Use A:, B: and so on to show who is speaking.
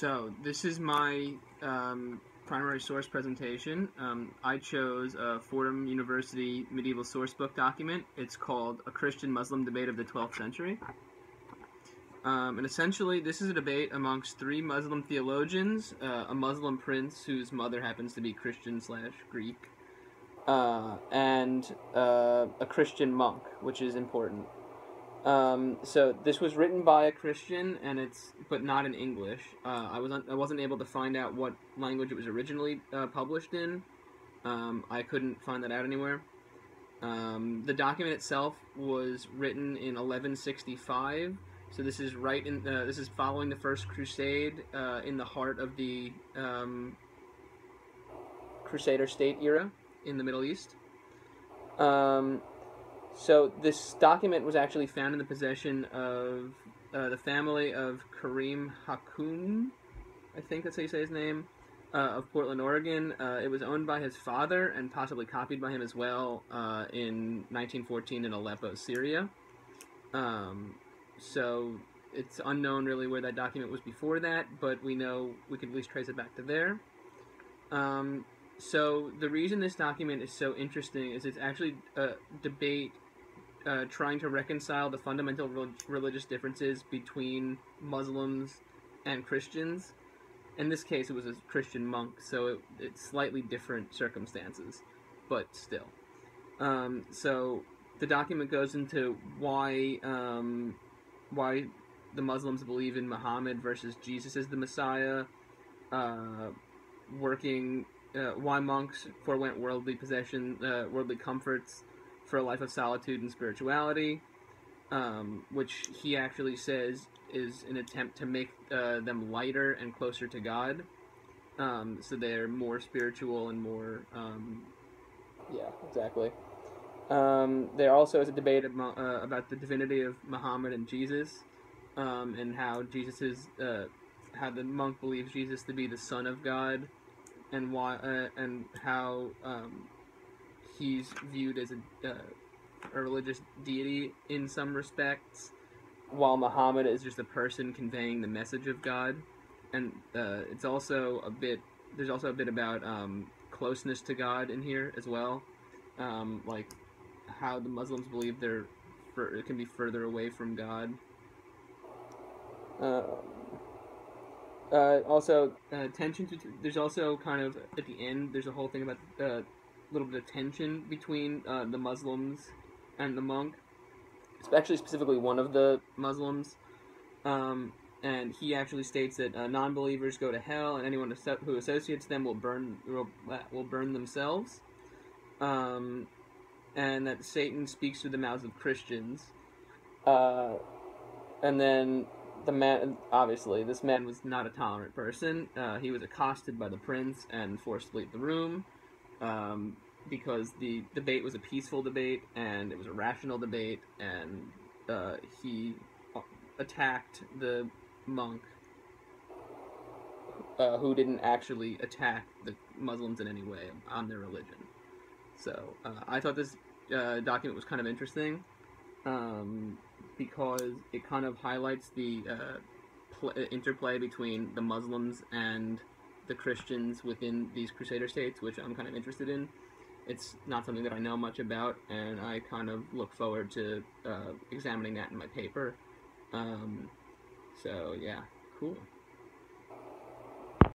A: So this is my primary source presentation. I chose a Fordham University medieval sourcebook document. It's called A Christian-Muslim Debate of the 12th Century. And essentially, this is a debate amongst three Muslim theologians, a Muslim prince whose mother happens to be Christian/Greek, and a Christian monk, which is important. So this was written by a Christian, but not in English. I wasn't able to find out what language it was originally published in. I couldn't find that out anywhere. The document itself was written in 1165. So this is this is following the First Crusade, in the heart of the Crusader state era in the Middle East. So this document was actually found in the possession of the family of Karim Hakoum, I think that's how you say his name, of Portland, Oregon. It was owned by his father and possibly copied by him as well in 1914 in Aleppo, Syria. So it's unknown really where that document was before that, but we know we can at least trace it back to there. So the reason this document is so interesting is it's actually a debate trying to reconcile the fundamental religious differences between Muslims and Christians. In this case, it was a Christian monk, so it's slightly different circumstances, but still. So the document goes into why the Muslims believe in Muhammad versus Jesus as the Messiah, why monks forewent worldly worldly comforts for a life of solitude and spirituality, which he actually says is an attempt to make them lighter and closer to God, so they're more spiritual and more, yeah, exactly. There also is a debate about the divinity of Muhammad and Jesus, and how how the monk believes Jesus to be the Son of God, and why, and how he's viewed as a religious deity in some respects, while Muhammad is just a person conveying the message of God. And there's also a bit about closeness to God in here as well, like how the Muslims believe it can be further away from God. Also, there's also kind of, at the end, there's a whole thing about a little bit of tension between the Muslims and the monk, especially specifically one of the Muslims, and he actually states that non-believers go to hell, and anyone who associates them will burn themselves, and that Satan speaks through the mouths of Christians, and then this man was not a tolerant person. He was accosted by the prince and forced to leave the room, because the debate was a peaceful debate, and it was a rational debate, and he attacked the monk, who didn't actually attack the Muslims in any way on their religion. So I thought this document was kind of interesting, because it kind of highlights the interplay between the Muslims and the Christians within these Crusader states, which I'm kind of interested in. It's not something that I know much about, and I kind of look forward to examining that in my paper. So yeah, cool.